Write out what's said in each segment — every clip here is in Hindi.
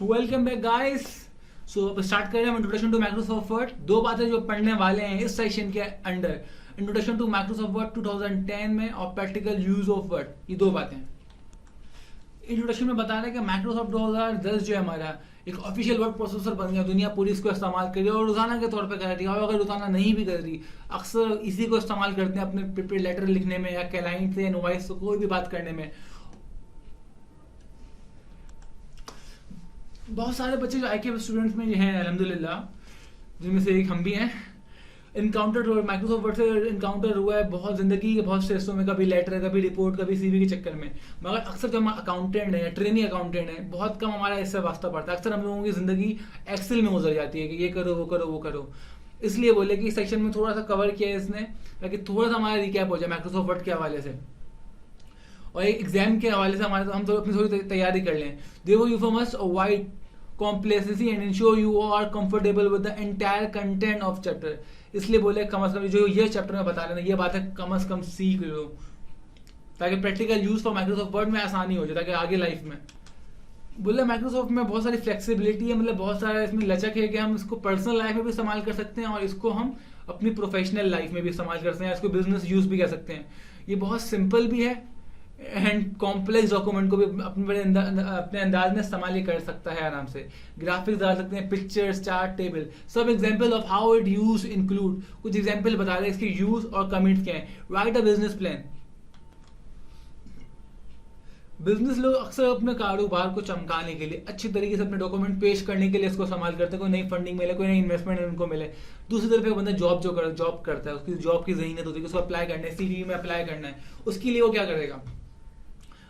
Welcome back guys. सो अब स्टार्ट कर रहे हैं इंट्रोडक्शन टू माइक्रोसॉफ्ट वर्ड। दो बातें जो पढ़ने वाले हैं इस सेशन के under, introduction to Microsoft Word 2010 में और प्रैक्टिकल यूज ऑफ वर्ड, ये दो बातें। इंट्रोडक्शन में बता रहे हैं कि माइक्रोसॉफ्ट 2010 जो है हमारा एक ऑफिशियल वर्ड प्रोसेसर बन गया, दुनिया पूरी इसको इस्तेमाल कर रही है और रोजाना के तौर पे कर रही है। और अगर रोजाना नहीं भी कर रही, अक्सर इसी को इस्तेमाल करते हैं अपने प्रिपेयर लेटर लिखने में या क्लाइंट से इनवॉइस से कोई भी बात करने में। बहुत सारे बच्चे जो आईके स्टूडेंट्स में हैं अल्हम्दुलिल्लाह, जिनमें से एक हम भी हैं, इनकाउंटर माइक्रोसॉफ्ट वर्ड से इनकाउंटर हुआ है बहुत जिंदगी के बहुत से हिस्सों में, कभी लेटर, कभी रिपोर्ट, कभी सीवी के चक्कर में। मगर अक्सर जो हम अकाउंटेंट हैं, ट्रेनी अकाउंटेंट हैं, बहुत कम हमारा इससे वास्ता पड़ता है। अक्सर हम लोगों की जिंदगी एक्सेल में गुजर जाती है कि ये करो वो करो वो करो। इसलिए बोले कि इस सेक्शन में थोड़ा सा कवर किया है इसने, ताकि थोड़ा सा हमारा रिकैप हो जाए माइक्रोसॉफ्ट वर्ड के हवाले से और एक एग्जाम के हवाले से हमारे हम तो अपनी थोड़ी तैयारी कर लें। देखो you for must avoid complacency and ensure you are comfortable with the entire content of chapter। इसलिए बोले कम से कम जो ये चैप्टर में बता रहे हैं ये बातें कम से कम सीख लो, ताकि practical use for Microsoft word में आसानी हो जाए, ताकि आगे लाइफ में। बोले माइक्रोसॉफ्ट में बहुत सारी फ्लेक्सिबिलिटी है, मतलब बहुत सारा इसमें लचक है कि हम इसको पर्सनल लाइफ में भी इस्तेमाल कर सकते हैं और इसको हम अपनी प्रोफेशनल लाइफ में भी इस्तेमाल कर सकते हैं, इसको बिजनेस यूज भी कर सकते हैं। ये बहुत सिंपल भी है एंड कॉम्प्लेक्स डॉक्यूमेंट को भी अपने अंदाज में इस्तेमाल कर सकता है आराम से। ग्राफिक्स डाल सकते हैं, पिक्चर्स, चार्ट, टेबल, सब example of how it use include. कुछ एग्जांपल बता रहे हैं इसके यूज और कमिट्स क्या है। Right a business plan. Business लोग अक्सर अपने कारोबार को चमकाने के लिए, अच्छी तरीके से अपने डॉक्यूमेंट पेश करने के लिए इसको इस्तेमाल करते हैं। कोई नई फंडिंग मिले, कोई नई इन्वेस्टमेंट उनको मिले। दूसरी तरफ एक बंदा जॉब करता है, उसकी जॉब की ज़हनीत होती है, उसको अप्लाई करना है, सीवी में अप्लाई करना है। उसके लिए वो क्या करेगा,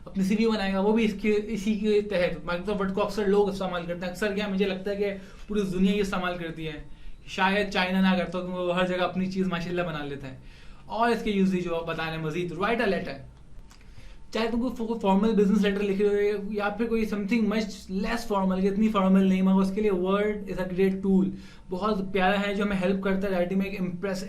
अपनी सीवी बनाएगा, वो भी इसी के तहत। माइक्रोसॉफ्ट वर्ड को अक्सर लोग इस्तेमाल करते हैं। अक्सर क्या मुझे लगता है कि पूरी दुनिया ये इस्तेमाल करती है, शायद चाइना ना करता, क्योंकि वो हर जगह अपनी चीज़ माशाल्लाह बना लेता है। और इसके यूजेज जो बता रहे हैं मजीद, राइट अ लेटर। चाहे तुमको फॉर्मल बिजनेस लेटर लिख रहे हो या फिर कोई समथिंग मच लेस फॉर्मल, इतनी फॉर्मल नहीं, मगर उसके लिए word is a great tool, बहुत प्यारा है, जो हमें हेल्प करता है राइटिंग में एक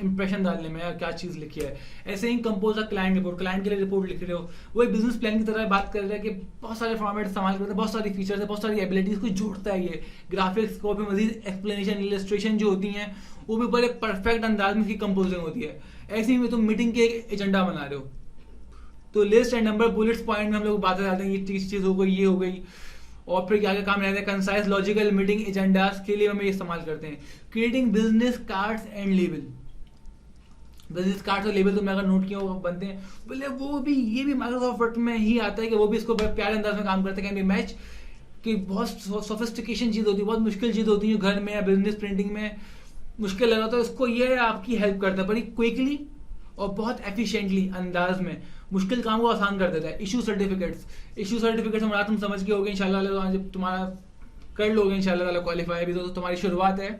इंप्रेशन डालने में या क्या चीज़ लिखी है। ऐसे ही compose a client report, client के लिए रिपोर्ट लिख रहे हो, वो एक बिजनेस प्लान की तरह बात कर रहा है कि बहुत सारे फॉर्मेट इस्तेमाल करते हैं, बहुत सारी फीचर्स है, बहुत सारी एबिलिटीज को जोड़ता है। ये ग्राफिक्स को भी मजीद एक्सप्लेनेशन, इलस्ट्रेशन जो होती हैं वो भी बड़े परफेक्ट अंदाज में इसकी कंपोजिंग होती है। ऐसे ही तुम मीटिंग के एजेंडा बना रहे हो तो list and number bullets point में हम लोग बातें डालते हैं, ये चीज हो गई, ये हो गई। और फिर क्या क्या काम रहते हैं, कंसाइज लॉजिकल मीटिंग एजेंडास के लिए हम ये इस्तेमाल करते हैं। Creating business cards and label. Business cards और लेबल तुमने अगर नोट किया वो बनते हैं, बोले वो भी, ये भी माइक्रोसॉफ्ट वर्ड में ही आता है कि वो भी इसको बड़े प्यारे अंदाज में काम करते हैं। कैन बी मैच कि बहुत सोफिस्टिकेशन चीज होती है, बहुत मुश्किल चीज होती है घर में या बिजनेस प्रिंटिंग में मुश्किल लगा, तो इसको ये आपकी हेल्प करता है बड़ी क्विकली और बहुत एफिशिएंटली अंदाज में मुश्किल काम को आसान कर देता है। इशू सर्टिफिकेट्स हमारा तुम समझ के होगे इंशाल्लाह, जब तुम्हारा कर लोगे इंशाल्लाह क्वालिफाई भी, तो तुम्हारी शुरुआत है,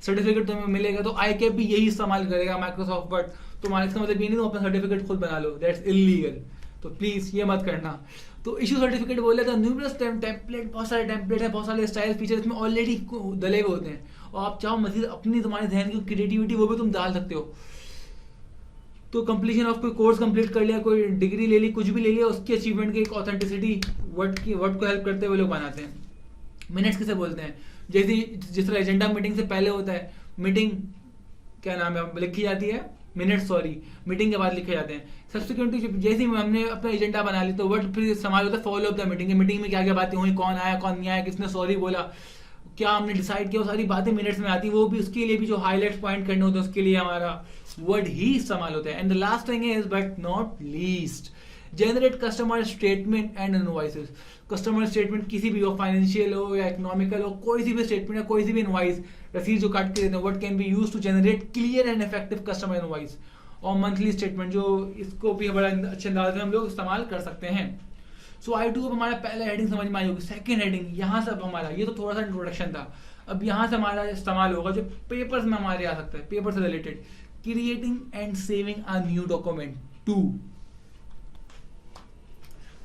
सर्टिफिकेट तुम्हें मिलेगा। तो आईके भी यही इस्तेमाल करेगा माइक्रोसॉफ्ट वर्ड। तुम्हारा इसका मतलब ये नहीं तुम अपना सर्टिफिकेट खुद बना लो, दैट्स इलीगल, तो प्लीज ये मत करना। तो इशू सर्टिफिकेट बोले तो न्यूमरस टेम्पलेट, बहुत सारे टेम्पलेट है, बहुत सारे स्टाइल फीचर इसमें ऑलरेडी डले हुए होते हैं, और आप चाहो मजीद अपनी तुम्हारे जहन की क्रिएटिविटी वो भी तुम डाल सकते हो। तो कंप्लीशन ऑफ कोई कोर्स कंप्लीट कर लिया, कोई डिग्री ले ली, कुछ भी ले लिया, उसकी अचीवमेंट की एक ऑथेंटिसिटी वर्ड को हेल्प करते हुए लोग बनाते हैं। मिनट्स किसे बोलते हैं, जैसे जिस तरह एजेंडा मीटिंग से पहले होता है, मीटिंग क्या नाम है लिखी जाती है, मीटिंग के बाद लिखे जाते हैं। सब्सिक्वेंटली जैसे ही हमने अपना एजेंडा बना लिया तो वर्ड फिर इस्तेमाल होता है फॉलो अप द मीटिंग में क्या क्या बातें हुई, कौन आया कौन नहीं आया, किसने सॉरी बोला, क्या हमने डिसाइड किया, वो सारी बातें मिनट्स में आती है। वो भी उसके लिए भी जो हाईलाइट पॉइंट करने होते हैं उसके लिए हमारा वर्ड ही इस्तेमाल होता है। And the last thing is but not least, generate customer statement and invoices. Customer statement किसी भी हो, फाइनेंशियल हो या इकोनॉमिकल हो, कोई सी भी स्टेटमेंट या कोई सी भी इनवॉइस, रसीद जो काट के देते हैं, what can be used to generate clear and effective customer invoice. और मंथली स्टेटमेंट जो इसको भी बड़ा अच्छे अंदाज में हम लोग इस्तेमाल कर सकते हैं। सो I2 हमारा पहला हेडिंग समझ में आई होगी। सेकंड हेडिंग यहाँ से अब हमारा, ये तो थोड़ा सा इंट्रोडक्शन था, अब यहाँ से हमारा इस्तेमाल होगा जो पेपर्स में हमारे आ सकता है, पेपर से related. Creating and saving a new document 2।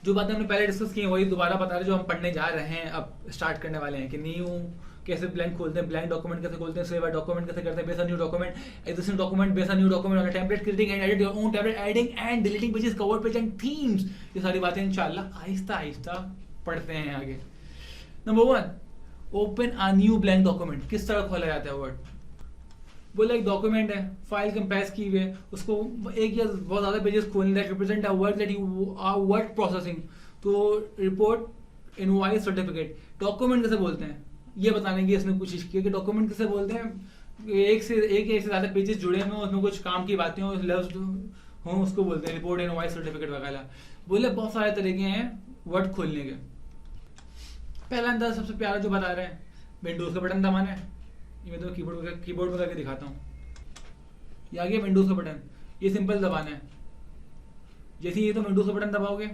जो बातें हमने पहले डिस्कस की वही दोबारा बता रहे, जो हम पढ़ने जा रहे हैं, अब स्टार्ट करने वाले हैं कि न्यू कैसे ब्लैंक खोलते हैं, ब्लैंक डॉक्यूमेंट कैसे खोलते हैं, सेव अ डॉक्यूमेंट कैसे करते हैं, base a new document, existing document, base a new document, on template, creating and edit your own template, adding and deleting pages, cover page and themes. ये सारी बातें इंशाल्लाह आहिस्ता आहिस्ता पढ़ते हैं आगे। Number 1, open a new blank document, किस तरह खोला जाता है वर्ड? बोला एक डॉक्यूमेंट है, फाइल कंप्रेस की हुई है, उसको एक या बहुत ज्यादा पेजेस खोलने that represent a word that you are word processing तो रिपोर्ट इनवॉइस सर्टिफिकेट। डॉक्यूमेंट कैसे बोलते हैं ये बताने की इसने कोशिश की कि डॉक्यूमेंट कैसे बोलते हैं, एक से ज्यादा पेजेस जुड़े हुए उसमें कुछ काम की बातें हो, लफ्ज हो, उसको बोलते हैं रिपोर्ट इनवॉइस सर्टिफिकेट वगैरह। बोले बहुत सारे तरीके हैं वर्ड खोलने के। पहला अंदाज सबसे प्यारा जो बता रहे हैं, विंडोज का बटन दबाना है। ये मैं तो कीबोर्ड में करके दिखाता हूँ। ये आ गया विंडोज का बटन, ये सिंपल दबाना है। जैसे ये तो विंडोज का बटन दबाओगे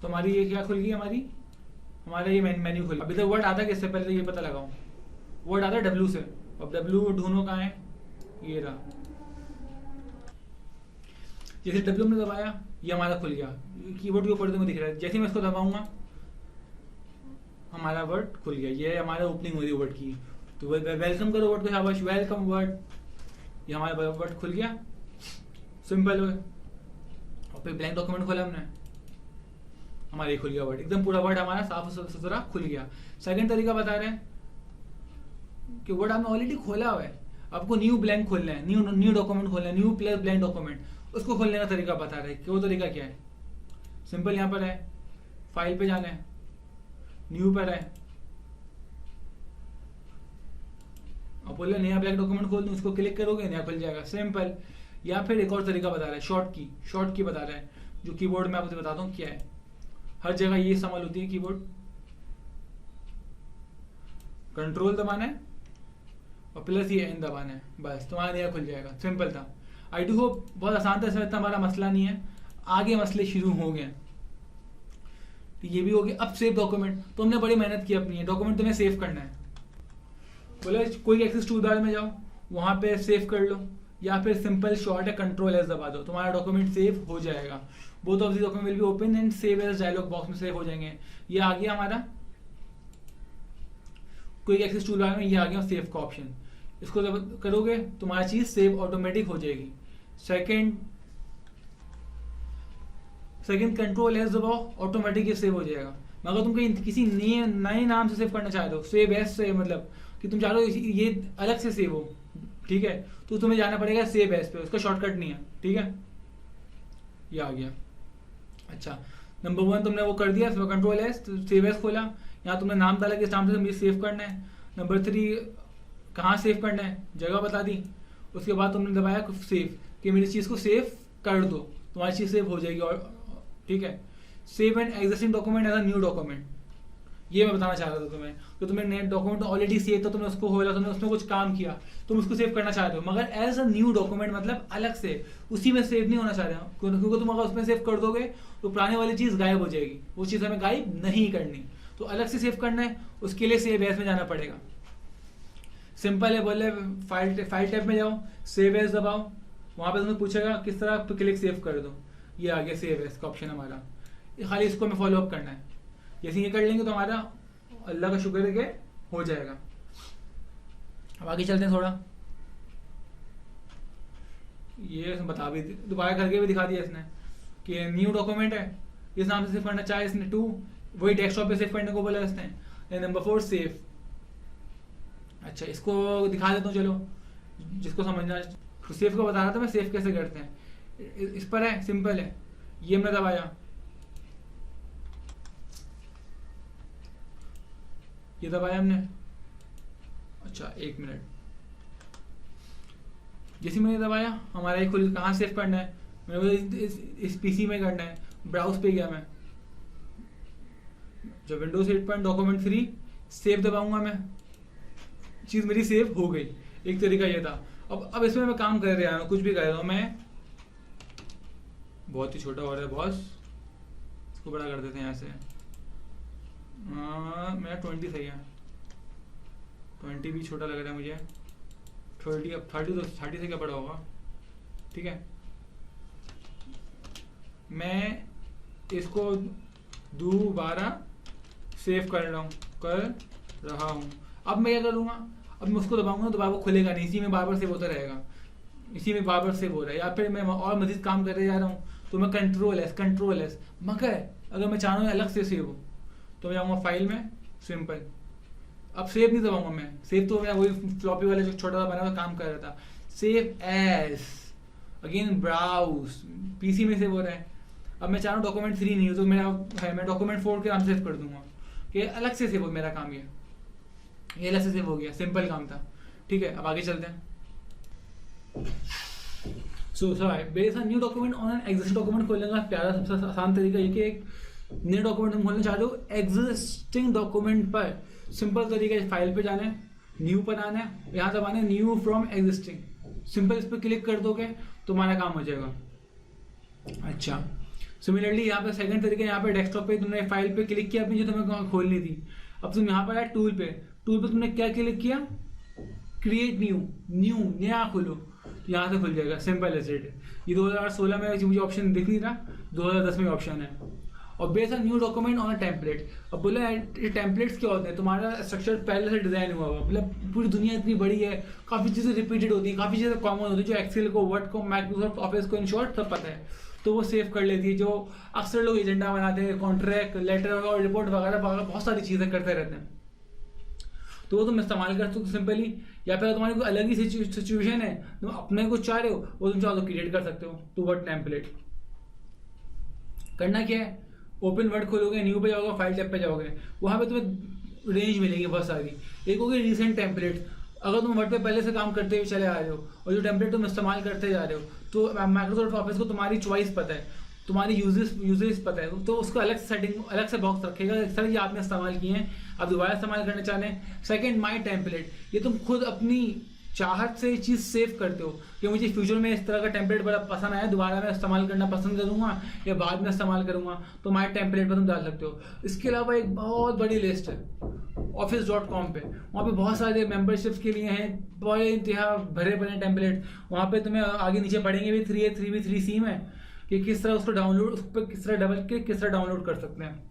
तो हमारी ये क्या खुल गई, हमारा ये मेन्यू खुल। अभी तक वर्ड आता है किससे, पहले तो ये पता लगाऊं। वर्ड आता है डब्ल्यू से। अब डब्ल्यू ढूंढो कहाँ है, ये रहा। जैसे डब्ल्यू में दबाया ये हमारा खुल गया, कीबोर्ड के ऊपर तो दिख रहा है। जैसे मैं इसको दबाऊंगा हमारा वर्ड खुल गया। ये हमारा ओपनिंग हुई वर्ड की। तो वेलकम करो वर्ड को, शाबाश, वेलकम वर्ड। ये हमारा वर्ड खुल गया, सिंपल है। और फिर ब्लैंक डॉक्यूमेंट खोला हमने, हमारा ये खुल गया वर्ड, एकदम पूरा वर्ड हमारा साफ सुथरा खुल गया। सेकंड तरीका बता रहे हैं कि वर्ड हमने ऑलरेडी खोला हुआ है, आपको न्यू ब्लैंक खोलना है, न्यू डॉक्यूमेंट खोलना है, न्यू प्लस ब्लैंक डॉक्यूमेंट, उसको खोलने का तरीका बता रहे हैं कि वो तरीका क्या है। सिंपल यहाँ पर है, फाइल पे जाना है, न्यू पर है, और बोले नया ब्लैंक डॉक्यूमेंट खोल दूं, उसको क्लिक करोगे नया खुल जाएगा, सिंपल। या फिर एक और तरीका बता रहा है, शॉर्ट की बता रहा है, जो कीबोर्ड में आपको बताता हूँ क्या है। हर जगह ये इस्तेमाल होती है कीबोर्ड, कंट्रोल दबाना है और प्लस ये एन दबाना है, बस तुम्हारा नया खुल जाएगा। सिंपल था। आई डू होप बहुत आसान था, इसमें इतना हमारा मसला नहीं है। आगे मसले शुरू हो गए, तो ये भी हो गया। अब सेव डॉक्यूमेंट, तो हमने बड़ी मेहनत की अपनी, डॉक्यूमेंट तुम्हें सेव करना है। बोले कोई एक्सेस टूल बार में जाओ, वहां पे सेव कर लो, या फिर सिंपल शॉर्ट है कंट्रोल एस दबा दो, तुम्हारा डॉक्यूमेंट सेव हो जाएगा। Both of the document will be open and save as dialog box में सेव हो जाएंगे। ये आ गया हमारा कोई एक्सेस टूल बार में, ये आ गया सेव का ऑप्शन। इसको जब करोगे तुम्हारी चीज सेव ऑटोमेटिक हो जाएगी। सेकंड कंट्रोल एस दबाओ, ऑटोमेटिक सेव हो जाएगा। मगर तुम कहीं किसी नए नाम से सेव करना चाहते हो, सेव एस से, मतलब कि तुम चाह रहे हो ये अलग से सेव हो, ठीक है, तो तुम्हें जाना पड़ेगा सेव एस पे, उसका शॉर्टकट नहीं है, ठीक है। ये आ गया। अच्छा, नंबर 1 तुमने वो कर दिया, कंट्रोल एस, सेव एस खोला, यहाँ तुमने नाम डाला किस नाम से मुझे सेव करना है। नंबर 3 कहाँ सेव करना है, जगह बता दी। उसके बाद तुमने दबाया सेव, कि मेरी चीज़ को सेव कर दो, तुम्हारी चीज़ सेव हो जाएगी, और ठीक है। Save an existing document as a new document, ये मैं बताना चाह रहा था तुम्हें। तो तुम्हें नया डॉक्यूमेंट ऑलरेडी सेव था, तुमने उसको खोला, तुमने उसमें कुछ काम किया, तुम उसको सेव करना चाहते हो, मगर एज अ न्यू डॉक्यूमेंट, मतलब अलग से उसी में सेव नहीं होना चाह रहे हो, क्योंकि तुम अगर उसमें सेव कर दोगे तो पुराने वाली चीज़ गायब हो जाएगी, वो चीज़ हमें गायब नहीं करनी। तो अलग से सेव करना है, उसके लिए सेव एज में जाना पड़ेगा। सिंपल है, बोले फाइल टैब में जाओ, सेव एज दबाओ, वहाँ पे तुम्हें पूछेगा किस तरह तो क्लिक सेव कर दो, ये आ गया सेव एज का ऑप्शन हमारा। खाली इसको हमें फॉलो अप करना है। जैसे ये कर लेंगे तो हमारा अल्लाह का शुक्र है कि हो जाएगा। अब आगे चलते हैं थोड़ा, ये बता भी दोबारा करके भी दिखा दिया इसने कि न्यू डॉक्यूमेंट है, इस नाम से सेव करना चाहे इसने 2, वही डेस्कटॉप पे सेव करने को बोला इसने। Number 4 save. अच्छा, इसको दिखा देता हूँ, चलो जिसको समझना। सेव को बता रहा था मैं, सेव कैसे करते हैं। इस पर है, सिंपल है, ये हमने दबाया, ये दबाया हमने। अच्छा, 1 मिनट, जैसे मैंने दबाया हमारा ये खुल, कहाँ सेव करना है, मेरे को इस पीसी में करना है। ब्राउज पे गया मैं, जब विंडोज 8 डॉक्यूमेंट 3 सेव दबाऊंगा मैं, चीज मेरी सेव हो गई। एक तरीका ये था। अब इसमें मैं काम कर रहा हूँ, कुछ भी कर रहा हूँ मैं। बहुत ही छोटा हो रहा है बॉस, इसको बड़ा कर देते हैं यहाँ से। मेरा 20 सही है, 20 भी छोटा लग रहा है मुझे। 30, अब 30 तो 30 से क्या बड़ा होगा, ठीक है। मैं इसको दोबारा सेव कर रहा हूँ। अब मैं क्या करूँगा, अब मैं उसको दबाऊंगा तो बार बार खुलेगा नहीं, इसी में बार बार सेव होता रहेगा। इसी में बार बार सेव हो रहा है, या फिर मैं और मजीद काम करते जा रहा हूँ तो मैं कंट्रोल एस। मगर अगर मैं चाह रहा हूँ अलग से सेव हो तो मैं जाऊँगा फाइल में, सिंपल। अब सेव नहीं दबाऊंगा मैं, सेव तो मैं वही फ्लॉपी वाला जो छोटा सा बना हुआ काम कर रहा था। Save as, again browse, PC में सेव हो रहा है। अब मैं चाह रहा हूँ डॉक्यूमेंट 3 नहीं हो तो मेरा है, मैं डॉक्यूमेंट 4 के नाम सेव कर दूंगा कि अलग से सेव हो मेरा काम। ये अलग से सेव हो गया, सिंपल काम था। ठीक है, अब आगे चलते हैं। So base new document on an existing document खोलने का प्यारा सबसे आसान तरीका ये कि एक न्यू डॉक्यूमेंट तुम खोलना चाहते हो एग्जिस्टिंग डॉक्यूमेंट पर, सिंपल तरीका है, फाइल पे जाना है, न्यू पर आना है, यहाँ तब आना है न्यू फ्रॉम एग्जिस्टिंग, सिंपल इस पर क्लिक कर दोगे तुम्हारा काम हो जाएगा। अच्छा, सिमिलरली यहाँ पे सेकंड तरीका, यहाँ पे डेस्कटॉप पे तुमने फाइल पे क्लिक किया अपनी जो तुम्हें खोलनी थी। अब तुम यहाँ पर आए टूल पे तुमने क्या क्लिक किया, क्रिएट न्यू नया खोलो, यहाँ से खुल जाएगा, सिंपल एज इट। ये 2016 में मुझे ऑप्शन दिख नहीं रहा, 2010 में ऑप्शन है। और base on new document on a template. अब बोला ये टेम्पलेट्स क्या होते हैं, तुम्हारा स्ट्रक्चर पहले से डिजाइन हुआ हुआ, मतलब पूरी दुनिया इतनी बड़ी है, काफ़ी चीज़ें रिपीटेड होती हैं, काफ़ी चीज़ें कॉमन होती है, जो एक्सेल को, वर्ड को, माइक्रोसॉफ्ट ऑफिस को, इन शॉर्ट सब पता है, तो वो सेव कर लेती है। जो अक्सर लोग एजेंडा बनाते हैं, कॉन्ट्रैक्ट, लेटर और रिपोर्ट वगैरह बहुत सारी चीज़ें करते रहते हैं, तो वो तुम इस्तेमाल कर सकते हो सिंपली। या फिर तुम्हारी कोई अलग ही सिचुएशन है, तुम अपने कुछ चाह रहे हो, वो तुम चाहो तो क्रिएट कर सकते हो। तो वर्ड टेम्पलेट करना क्या है, ओपन वर्ड खोलोगे, न्यू पे जाओगे, फाइल टैब पे जाओगे, वहाँ पे तुम्हें रेंज मिलेगी बहुत सारी। एक होगी रिसेंट टेम्पलेट, अगर तुम वर्ड पे पहले से काम करते हुए चले आ रहे हो और जो टेम्पलेट तुम इस्तेमाल करते जा रहे हो, तो माइक्रोसॉफ्ट ऑफिस को तुम्हारी चॉइस पता है, तुम्हारी यूजेस पता है, तो उसको अलग सेटिंग, अलग से बॉक्स रखेगा, सर ये आपने इस्तेमाल किए हैं, आप दोबारा इस्तेमाल करना चाह रहे हैं। सेकंड, माई टेम्पलेट, ये तुम खुद अपनी चाहत से ये चीज़ सेव करते हो कि मुझे फ्यूचर में इस तरह का टेम्पलेट बड़ा पसंद आया, दोबारा मैं इस्तेमाल करना पसंद करूँगा या बाद में इस्तेमाल करूँगा, तो माई टेम्पलेट पर तुम डाल सकते हो। इसके अलावा एक बहुत बड़ी लिस्ट है office.com पे, वहाँ पे बहुत सारे मेंबरशिप्स के लिए हैं, बड़े इंतहा भरे भरे टेम्पलेट, वहाँ पे तुम्हें आगे नीचे पढ़ेंगे भी 3A 3B 3C में कि किस तरह उसको डाउनलोड, उस पर किस तरह डबल क्लिक किस तरह डाउनलोड कर सकते हैं।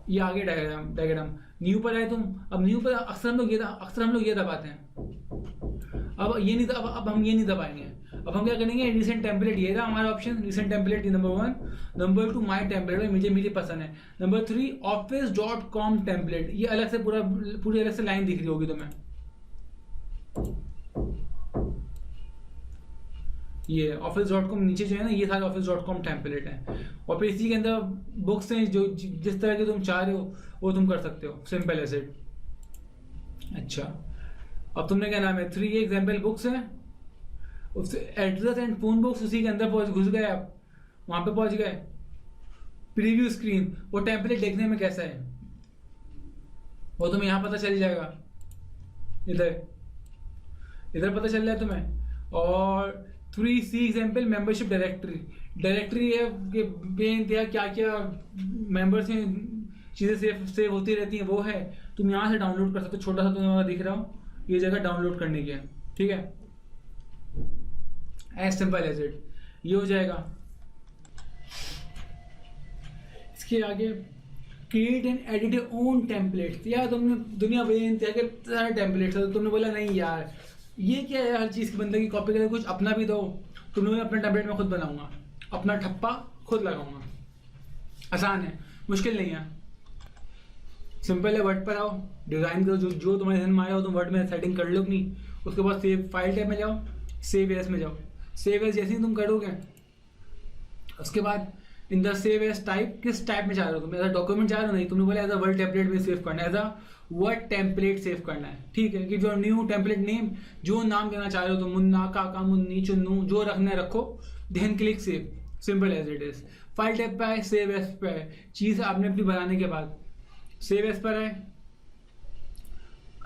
ये आगे डायग्राम न्यू पर आए तुम। अब न्यू पर अक्सर हम लोग ये दबाते हैं, अब हम ये नहीं दबाएंगे। अब हम क्या करेंगे, रिसेंट टेम्पलेट, ये रहा हमारा option, recent template number 1, number 2 माई टेम्पलेट, मुझे मेरी पसंद है, नंबर 3 office.com टेम्पलेट, ये अलग से पूरी अलग से लाइन दिख रही होगी तुम्हें, ये office.com नीचे जो है ना, ये सारे office.com टेम्पलेट हैं। और फिर इसी के अंदर बुक्स हैं, जो जिस तरह के तुम चाह रहे हो वो तुम कर सकते हो, सिंपल एज इट। अच्छा, अब तुमने क्या नाम है, 3 एग्जाम्पल बुक्स हैं, उससे एड्रेस एंड फोन बुक्स उसी के अंदर घुस गए, आप वहां पे पहुंच गए। प्रीव्यू स्क्रीन, वो टेम्पलेट देखने में कैसा है वो तुम्हें यहाँ पता चल जाएगा, इधर पता चल रहा है तुम्हें। और 3C एग्जाम्पल मेंबरशिप डायरेक्टरी है कि बेइंतहा क्या क्या मेंबर्स हैं, चीज़ें सेव होती रहती हैं, वो है, तुम यहाँ से डाउनलोड कर सकते हो। छोटा सा तुम्हें दिख रहा हो, ये जगह डाउनलोड करने की है, ठीक है, एज सिंपल एज इट, ये हो जाएगा। इसके आगे create and edit your own templates, यार तुमने दुनिया बेइंतहा के सारे टेम्पलेट्स है, तो तुमने बोला नहीं यार ये क्या है, हर चीज़ की बंदे की कॉपी करके कुछ अपना भी दो। तुमने बोला अपना टेम्पलेट में खुद बनाऊंगा, अपना ठप्पा खुद लगाऊंगा, आसान है, मुश्किल नहीं है, सिंपल है। वर्ड पर आओ, डिज़ाइन करो, जो तुम्हारे ध्यान में आया हो तुम वर्ड में सेटिंग कर लो अपनी। उसके बाद सेव फाइल टैब में जाओ, सेव एज में जाओ, सेव एज जैसे ही तुम करोगे उसके बाद in the save as type, किस टाइप में चाह रहे हो तुम, एज अ डॉक्यूमेंट चाह रहे हो, नहीं तुमने बोला एज अ वर्ड टेम्पलेट में सेव करना है, as a Word template save करना है, ठीक है। कि जो न्यू टेम्पलेट नेम, जो नाम देना चाह रहे हो तुम, मुन्ना, काका, मुन्नी, चुन्नू, जो रखना है रखो, then click save, simple as it is. File tab पे आए, सेव एज पे आए, चीज़ आपने अपनी बनाने के बाद सेव एज पर आए,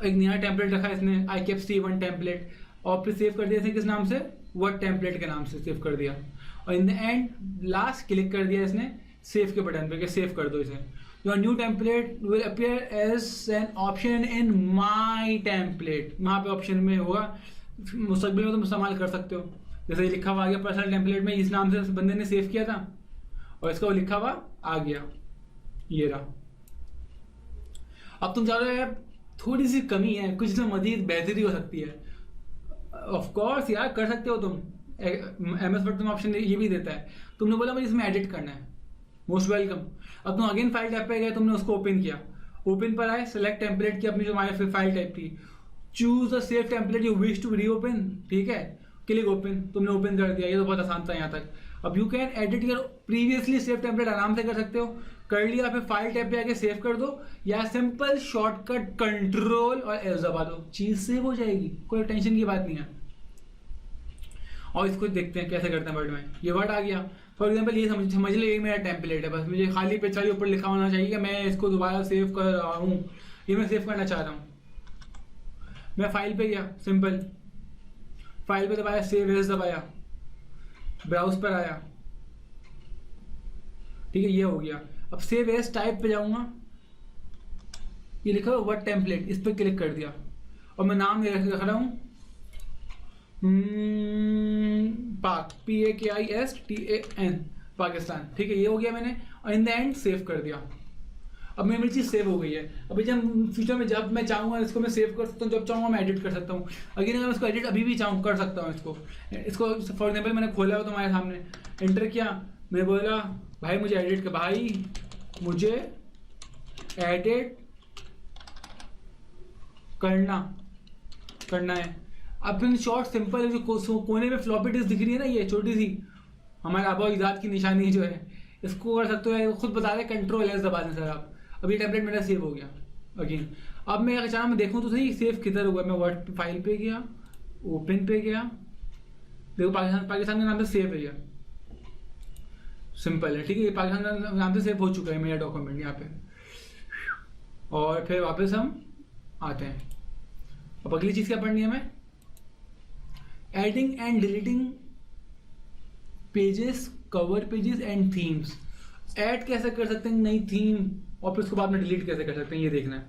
एक नया टेम्पलेट रखा इसने, आई केप C1 टेम्पलेट, और फिर सेव कर दिया इसने किस नाम से, वर्ड टेम्पलेट के नाम से सेव कर दिया, और in the end last click कर दिया इसने सेव के बटन पे कि सेव कर दो इसे। Your new template will appear as an option in my template, वहाँ पे ऑप्शन में होगा, मुस्तकबिल में तुम इस्तेमाल कर सकते हो। जैसे लिखा हुआ आ गया पर्सनल टेम्पलेट में, इस नाम से इस बंदे ने सेव किया था और इसका वो लिखा हुआ आ गया, ये रहा। अब तुम चाह रहे हो यार थोड़ी सी कमी है, कुछ तो मजीद बेहतरी हो सकती है, ऑफ कोर्स यार कर सकते हो तुम, एम एस वर्ड तुम्हें ऑप्शन ये भी देता है। तुमने बोला मुझे इसमें एडिट करना है, मोस्ट वेलकम। अब तुम अगेन फाइल टाइप पे गए, तुमने उसको ओपन किया, ओपन पर आए, सेलेक्ट टेम्पलेट की अपनी जो हमारी फाइल टाइप थी, choose the save template you wish to reopen, ठीक है, क्लिक ओपन, तुमने ओपन कर दिया। ये तो बहुत आसान था यहाँ तक। अब you can edit your previously save template, आराम से कर सकते हो। कर लिया, फिर फाइल टैब पे आके सेव कर दो, या सिंपल शॉर्टकट कंट्रोल और एस दबा दो, चीज सेव हो जाएगी, कोई टेंशन की बात नहीं है। और इसको देखते हैं कैसे करते हैं वर्ड में। ये वर्ड आ गया, फॉर एग्जाम्पल ये समझ लो ये मेरा टेम्पलेट है, बस मुझे खाली पे चाहिए, ऊपर लिखा होना चाहिए कि मैं इसको दोबारा सेव कर रहा हूँ, ये मैं सेव करना चाह रहा हूँ। मैं फाइल पे गया, सिंपल फाइल पे दबाया, सेव एज दबाया, ब्राउज पर आया, ठीक है, ये हो गया। अब सेव एज टाइप पे जाऊंगा, ये लिखा हुआ वर्ड टेम्पलेट, इस पर क्लिक कर दिया और मैं नाम रख रहा हूँ पाक, PAKISTAN, पाकिस्तान, ठीक है, ये हो गया मैंने, और इन द एंड सेव कर दिया। अब मेरी चीज़ सेव हो गई है। अभी जब फ्यूचर में जब मैं चाहूँगा इसको मैं सेव कर सकता हूँ, जब चाहूँगा मैं एडिट कर सकता हूँ। अगेन अगर मैं इसको एडिट अभी भी चाहूँ कर सकता हूँ इसको फॉर एग्जाम्पल मैंने खोला हो तुम्हारे सामने, एंटर किया, मैं बोला भाई मुझे एडिट कर, भाई मुझे एडिट करना है। अब फिर शॉर्ट सिंपल जो कोने में फ्लॉपी डिस्क दिख रही है ना, ये छोटी सी हमारे आबा इजाद की निशानी जो है, इसको कर सकते हो, खुद बता रहे कंट्रोल एस दबा दें सर आप। अब ये टैबलेट मेरा सेव हो गया। अगेन अब मैं अचानक मैं देखूँ तो सही सेव किधर हुआ, मैं वर्ड फाइल पे गया, ओपन पे गया, देखो पाकिस्तान के नाम से सेव है, ये सिंपल है, ठीक है, ये पाकिस्तान के नाम से सेव हो चुका है मेरा डॉक्यूमेंट यहाँ पे। और फिर वापस हम आते हैं। अब अगली चीज़ क्या पढ़नी है हमें, adding and deleting pages, cover pages and themes. Add कैसे कर सकते हैं नई थीम, और फिर उसके बाद में डिलीट कैसे कर सकते हैं, ये देखना है।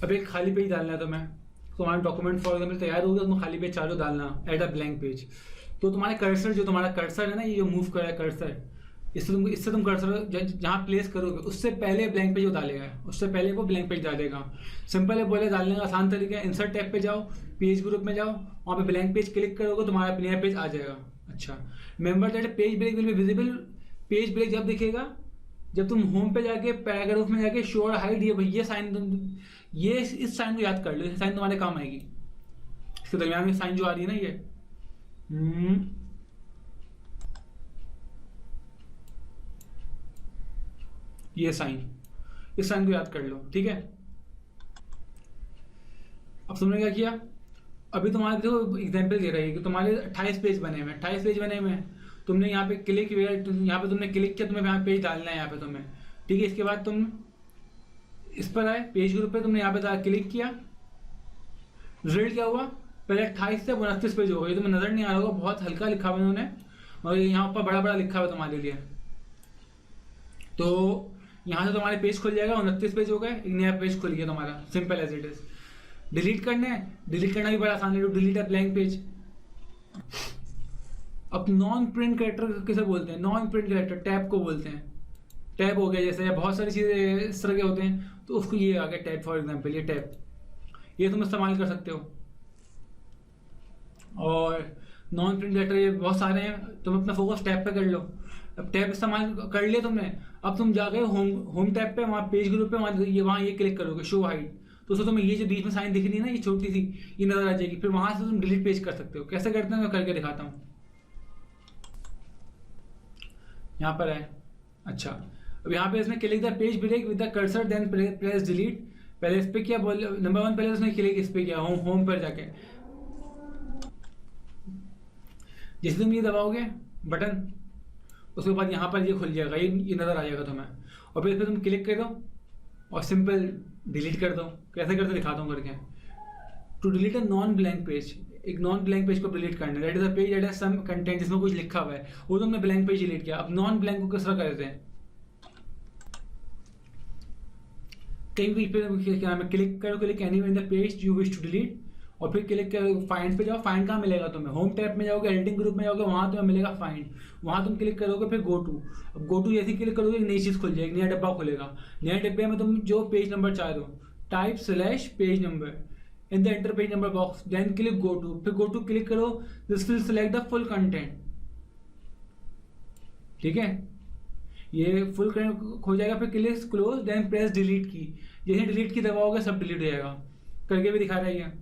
अब एक खाली पेज डालना है तो हमारा डॉक्यूमेंट फॉर एग्जाम्पल तैयार हो गया, तो खाली पेज चालू डालना, ऐड अ ब्लैंक पेज। तो तुम्हारे कर्सर जो तुम्हारा कर्सर है ना, ये जो मूव कर रहा है कर्सर, इससे तुम कर्सर जहाँ प्लेस करोगे उससे पहले ब्लैंक पेज वो डालेगा, उससे पहले वो ब्लैंक पेज डालेगा। सिंपल है, बोले डालने का आसान तरीका है, इंसर्ट टैब पे जाओ, पेज ग्रुप में जाओ, वहाँ पे ब्लैंक पेज क्लिक करोगे, तुम्हारा नया पेज आ जाएगा। अच्छा, member that page break will be visible, page break जब दिखेगा जब तुम होम पे जाके पैराग्राफ में जाके शो और हाइड, ये साइन, ये इस साइन को याद कर लो, साइन तुम्हारे काम आएगी। इसके दरमियान में साइन जो आ रही है ना, ये साइन, इस साइन को याद कर लो, ठीक है। अब तुमने क्या किया, अभी तुम्हारे देखो एग्जांपल दे रहा है कि तुम्हारे 28 पेज बने हुए हैं, 28 पेज बने हुए हैं। तुमने यहाँ पे क्लिक, यहाँ पे तुमने क्लिक किया, तुम्हें यहाँ पेज डालना है यहाँ पे तुम्हें, ठीक है। इसके बाद तुम इस पर आए, पेज ग्रुप पे तुमने यहाँ पे क्लिक किया, रिजल्ट क्या हुआ, पहले 28 से 29 पेज हो गए। तुम्हें नजर नहीं आ रहा होगा, बहुत हल्का लिखा हुआ उन्होंने, और यहाँ पर बड़ा बड़ा लिखा हुआ तुम्हारे लिए। तो यहाँ से तुम्हारे पेज खुल जाएगा, 29 पेज हो गए, एक नया पेज खुल गया तुम्हारा, simple as it is. Delete करना है, डिलीट करना भी बड़ा आसान है, to delete a blank page. अब नॉन प्रिंट कैरेक्टर किसे बोलते हैं, नॉन प्रिंट कैरेक्टर टैब को बोलते हैं। टैब हो गया, जैसे बहुत सारी चीज़ें इस तरह के होते हैं, तो उसको ये आ गया टैब, फॉर एग्जाम्पल ये टैब, ये तुम इस्तेमाल कर सकते हो। और नॉन प्रिंट कैरेक्टर ये बहुत सारे हैं, तुम अपना फोकस टैब पे कर लो। अब टैब इस्तेमाल कर लिया तुमने, अब तुम जा गए होम टैब पे, वहाँ पेज ग्रुप पे, वहाँ ये क्लिक करोगे शो हाइड, तो उसको तुम्हें ये जो बीच में साइन दिख रही है ना, ये छोटी सी, ये नजर आ जाएगी। फिर वहां से तुम डिलीट पेज कर सकते हो। कैसे करते हैं मैं करके दिखाता हूँ। यहाँ पर है, अच्छा, अब यहाँ पे इसमें click the page break with the cursor then press delete. पहले इस पे किया, नंबर 1 पहले उसने क्लिक इस पे किया, होम पर जाके, जैसे तुम ये दबाओगे बटन, उसके बाद यहाँ पर ये खुल जाएगा, ये नजर आ जाएगा तुम्हें, और फिर इस पर तुम क्लिक कर दो और सिंपल डिलीट कर दो। कैसे करते दिखाता हूँ करके। To delete a non blank page, एक नॉन ब्लैंक पेज को डिलीट करना है, that is a page that has some content, जिसमें कुछ लिखा हुआ है, वो तुमने ब्लैंक पेज डिलीट किया। अब नॉन ब्लैंक को किस तरह करते हैं, कहीं भी क्या नाम है, क्लिक करो, click anywhere in the page you wish to delete, और फिर क्लिक करो फाइंड पे जाओ। फाइंड कहाँ मिलेगा तुम्हें, होम टैब में जाओगे, एडिटिंग ग्रुप में जाओगे, वहां तुम्हें मिलेगा फाइंड, वहां तुम क्लिक करोगे, फिर गो टू। अब गो टू जैसे क्लिक करोगे, एक नई चीज खुल जाएगी, नया डब्बा खुलेगा। नया डब्बे में तुम जो पेज नंबर चाह रहे हो, type / page number, in the enter page number box, then click go to, फिर गो टू क्लिक करो, this will select the full content. ठीक है, ये फुल कंटेंट हो जाएगा, फिर click close, then press delete key. जैसे डिलीट की दबाओगे सब डिलीट हो जाएगा, करके भी दिखा रहा है ये।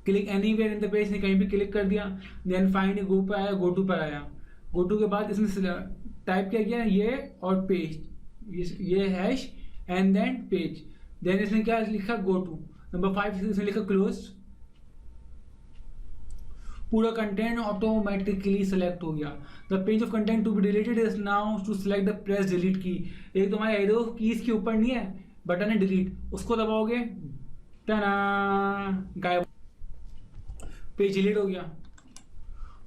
Click anywhere in the page, ने कहीं भी क्लिक कर दिया, देन फाइंड गो पे आया, गो टू पर आया। गो टू के बाद इसने टाइप क्या किया, ये और पेज, ये hash and then page, then इसने क्या लिखा, गो टू। नंबर 5 इसने लिखा क्लोज। पूरा कंटेंट ऑटोमेटिकली सेलेक्ट हो गया। The page of content to be deleted is now to select the press delete key. एक तुम्हारे एरो कीज के ऊपर नहीं है बटन है डिलीट, उसको दबाओगे, तना गायब, पेज डिलीट हो गया।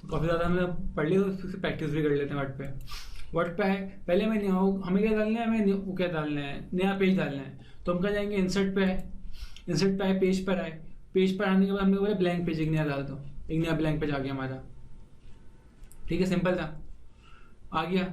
तो काफी ज्यादा हमने पढ़ लिया, तो प्रैक्टिस भी कर लेते हैं वर्ड पे। वर्ड पे है, पहले हमें क्या डालना है, हमें वो क्या डालना है, नया पेज डालना है। तो हम क्या जाएंगे, इंसर्ट पे है, इंसर्ट पे आए, पेज पर आए, पेज पर आने के बाद हमने बोला ब्लैंक पेज, एक नया डाल दो, एक नया ब्लैंक पेज आ गया हमारा। ठीक है, सिंपल था, आ गया।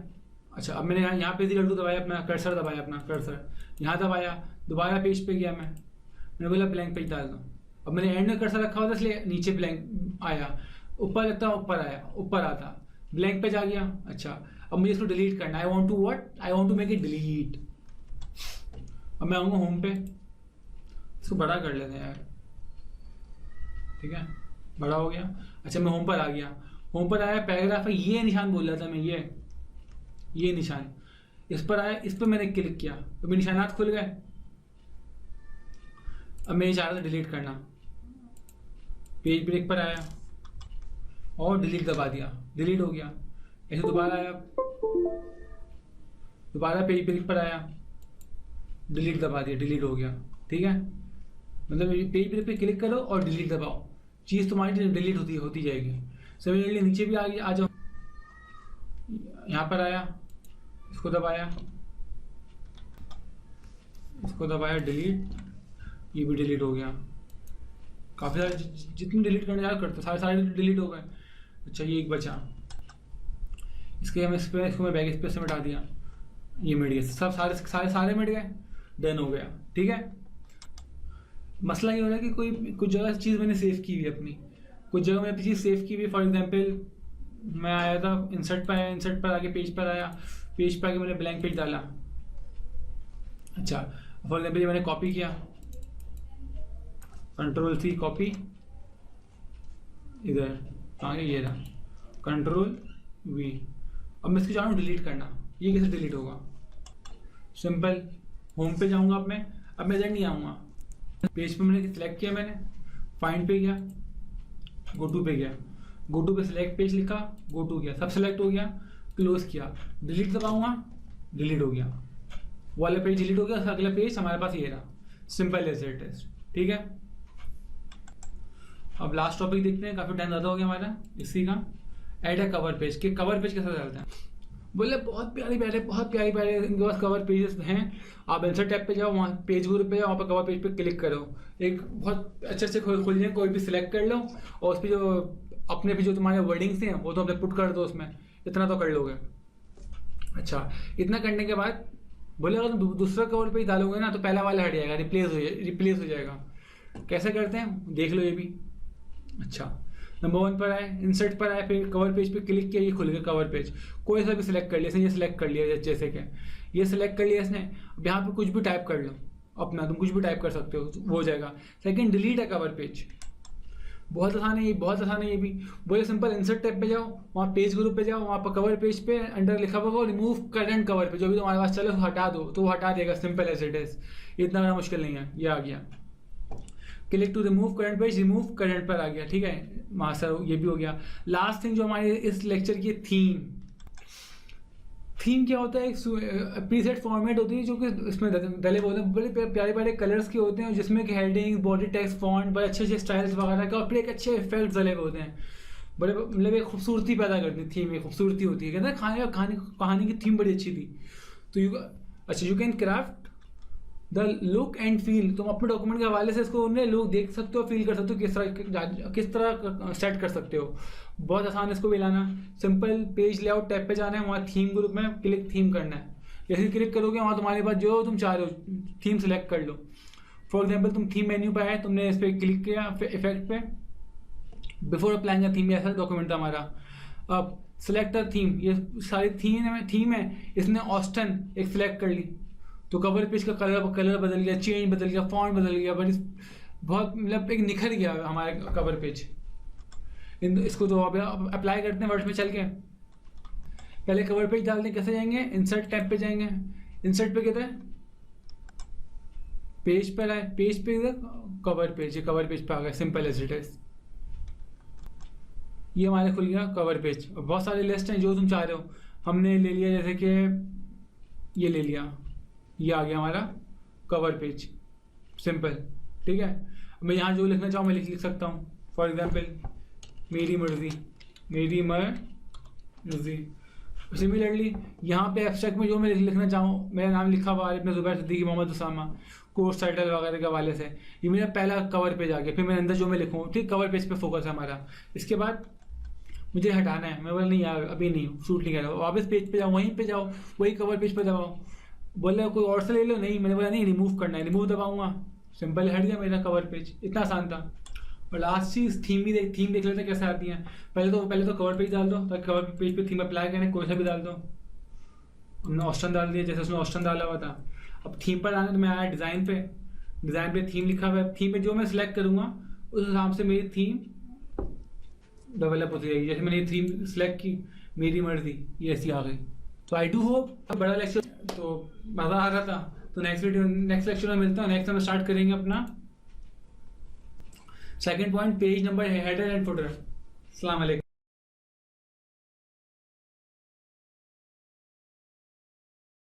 अच्छा, अब मैंने यहाँ पेज कर दूँ, दबाया अपना कर्सर, दबाया अपना कर्सर, यहाँ दबाया, दोबारा पेज पे गया, मैंने बोला ब्लैंक पेज डाल दो। अब मैंने एंड में कर्सर रखा हुआ था इसलिए नीचे ब्लैंक आया, ऊपर लगता ऊपर आया, ऊपर आता ब्लैंक पेज आ गया। अच्छा, अब मुझे इसको डिलीट करना है, I want to what, I want to make it delete. अब मैं आऊँगा होम पे, इसको बड़ा कर लेते हैं यार। ठीक है, बड़ा हो गया। अच्छा, मैं होम पर आ गया, होम पर आया, पैराग्राफ है, ये निशान बोल रहा था मैं, ये निशान, इस पर आया, इस पर मैंने क्लिक किया तो मेरे निशानात खुल गए। अब मैं चाह रहा था डिलीट करना, पेज ब्रेक पर आया और डिलीट दबा दिया, डिलीट हो गया। ऐसे दोबारा आया, दोबारा पेज ब्रेक पर आया, डिलीट दबा दिया, डिलीट हो गया। ठीक है, मतलब पेज ब्रेक पे क्लिक करो और डिलीट दबाओ, चीज़ तुम्हारी डिलीट होती जाएगी। सिमिलरली नीचे भी आ जाओ, यहाँ पर आया, इसको दबाया, डिलीट, ये भी डिलीट हो गया। काफ़ी सारे जितने डिलीट करने जा करते सारे डिलीट हो गए। अच्छा, ये एक बचा, इसको मैं बैक स्पेस से मिटा दिया, ये मिट गया, सब सारे मिट गए, डन हो गया। ठीक है, मसला ये हो रहा है कि कुछ जगह चीज़ मैंने सेव की हुई है अपनी, कुछ जगह मैंने चीज़ सेव की हुई। फॉर एग्जांपल मैं आया था, इंसर्ट पर आया, इंसर्ट पर आके पेज पर आया, पेज पर आके मैंने ब्लैंक पेज डाला। अच्छा, फॉर एग्जांपल ये मैंने कॉपी किया, Ctrl+C कॉपी, इधर आगे ये रहा, Ctrl+V। अब मैं इसको चाहूँ डिलीट करना, ये कैसे डिलीट होगा, सिंपल, होम पे जाऊँगा अब मैं इधर नहीं आऊँगा, पेज पे मैंने सिलेक्ट किया, मैंने फाइंड पे गया, गो टू पे गया, गो टू पे सिलेक्ट पेज लिखा, गो टू गया, सब सिलेक्ट हो गया, क्लोज किया, डिलीट दबाऊंगा, डिलीट हो गया, वाला पेज डिलीट हो गया, अगला पेज हमारे पास ये रहा, सिंपल एज इट इज। ठीक है, अब लास्ट टॉपिक देखते हैं, काफी टाइम ज़्यादा हो गया हमारा इसी का, ऐड अ कवर पेज। के कवर पेज कैसे डालते हैं, बोले बहुत प्यारी इनके पास कवर पेजेस हैं। आप इंसर्ट टैब पे जाओ, वहाँ पेज ग्रुप पे जाओ, वहाँ पर कवर पेज पे क्लिक करो, एक बहुत अच्छे से खुल जाए, कोई भी सिलेक्ट कर लो और उस पर जो अपने भी जो तुम्हारे वर्डिंग्स हैं वो तो अपने पुट कर दो उसमें, इतना तो कर लोगे। अच्छा, इतना करने के बाद बोले अगर तुम दूसरा कवर पेज डालोगे ना तो पहला वाला हट जाएगा, रिप्लेस हो जाएगा। कैसे करते हैं देख लो ये भी। अच्छा, नंबर 1 पर आए, इंसर्ट पर आए, फिर कवर पेज पे क्लिक किया, ये खुल गया कवर पेज। कोई सा भी सिलेक्ट कर लिया, इसने ये सिलेक्ट कर लिया, जैसे कि ये सिलेक्ट कर लिया इसने। अब यहाँ पे कुछ भी टाइप कर लो अपना, तुम कुछ भी टाइप कर सकते हो, वो हो जाएगा। सेकंड, डिलीट है कवर पेज, बहुत आसान है ये भी। बोले सिंपल, इंसर्ट टैब पे जाओ, वहाँ पेज ग्रुप पे जाओ, वहाँ पर कवर पेज पे अंडर लिखा होगा रिमूव करंट कवर पेज, जो भी तुम्हारे पास चले हटा दो, तो वो हटा देगा, सिंपल एज इट इज, इतना बड़ा मुश्किल नहीं है। ये आ गया, click to remove current page, remove current पर आ गया। ठीक है मास्टर, ये भी हो गया। लास्ट थिंग जो हमारे इस लेक्चर की थीम क्या होता है, एक प्रीसेट फॉर्मेट होती है जो कि इसमें डले होते हैं, बड़े प्यारे कलर्स के होते हैं, जिसमें कि हेडिंग, बॉडी टेक्स्ट, फॉन्ट, बड़े अच्छे स्टाइल्स वगैरह का, और फिर एक अच्छे इफेक्ट्स डले होते हैं, बड़े मतलब एक खूबसूरती पैदा करती है। थीम एक खूबसूरती होती है, कहते हैं कहानी की थीम बड़ी अच्छी थी। तो you can craft the look and feel, तुम अपने डॉक्यूमेंट के हवाले से इसको उन्हें लुक देख सकते हो, फील कर सकते हो, किस तरह सेट कर सकते हो। बहुत आसान है इसको भी लाना, सिंपल पेज लेआउट टैब पे जाना है, वहाँ थीम ग्रुप में क्लिक थीम करना है। जैसे क्लिक करोगे वहाँ तुम्हारे पास जो तुम चाह रहे हो थीम सेलेक्ट कर लो, फॉर एग्जाम्पल तुम थीम मेन्यू पे आए, तुमने इस पर क्लिक किया इफेक्ट पे, बिफोर अप्लाइंग अ थीम, ऐसा डॉक्यूमेंट था हमारा। अब सिलेक्ट अ थीम, ये सारी थीम है, इसने ऑस्टन एक सिलेक्ट कर ली, तो कवर पेज का कलर बदल गया, चेंज बदल गया, फॉन्ट बदल गया, बट बहुत मतलब एक निखर गया हमारा कवर पेज। इसको तो अब अप्लाई करते हैं वर्ड में चल के। पहले कवर पेज डालते हैं, कैसे जाएंगे, इंसर्ट टैब पे जाएंगे, इंसर्ट पे कहते हैं पेज पर आए, पेज पे कवर पेज, ये कवर पेज पे आ गया, सिंपल एज इट इज। ये हमारे खुल गया कवर पेज। बहुत सारे लिस्ट हैं जो तुम चाह रहे हो, हमने ले लिया जैसे कि ये ले लिया, ये आ गया हमारा कवर पेज, सिंपल, ठीक है। मैं यहाँ जो लिखना चाहूँ मैं लिख सकता हूँ, फॉर एग्जाम्पल मेरी मर्जी, मेरी मर्जी। सिमिलरली यहाँ पे एब्स्ट्रैक्ट में जो मैं लिखना चाहूँ, मेरा नाम लिखा हुआ है अपने ज़ुबैर सिद्दीकी मोहम्मद उसामा, कोर्स टाइटल वगैरह के हवाले से, ये मेरा पहला कवर पेज आ गया। फिर मेरे अंदर जो मैं लिखूँ, ठीक, कवर पेज पे फोकस है हमारा। इसके बाद मुझे हटाना है, मैं बोला नहीं यार अभी नहीं, शूट नहीं कर रहा, वापस पेज पे जाओ, वहीं पे जाओ, वही कवर पेज पे दबाओ, बोले कोई और से ले लो, नहीं, मैंने बोला नहीं रिमूव करना है, रिमूव दबाऊंगा, सिंपल हट गया मेरा कवर पेज, इतना आसान था। और लास्ट चीज़ थीम देख लेते हैं कैसे आती हैं। पहले तो कवर पेज डाल दो, ताकि कवर पेज पे थीम अप्लाई करें, कोई सा भी डाल दो। हमने ऑप्शन डाल दिया जैसे उसने ऑप्शन डाला हुआ था। अब थीम पर आने तो मैं आया डिज़ाइन पे थीम लिखा हुआ है, थीम पे जो मैं सिलेक्ट करूँगा उस हिसाब से मेरी थीम डेवलप होती रहेगी। जैसे मैंने ये थीम सिलेक्ट की, मेरी मर्जी, ये ऐसी आ गई। तो आई डू होप बड़ा लेक्चर तो मज़ा आ रहा था। तो नेक्स्ट लेक्चर में मिलता हूँ। नेक्स्ट में स्टार्ट करेंगे अपना second point, page number, header and footer. अस्सलाम वालेकुम।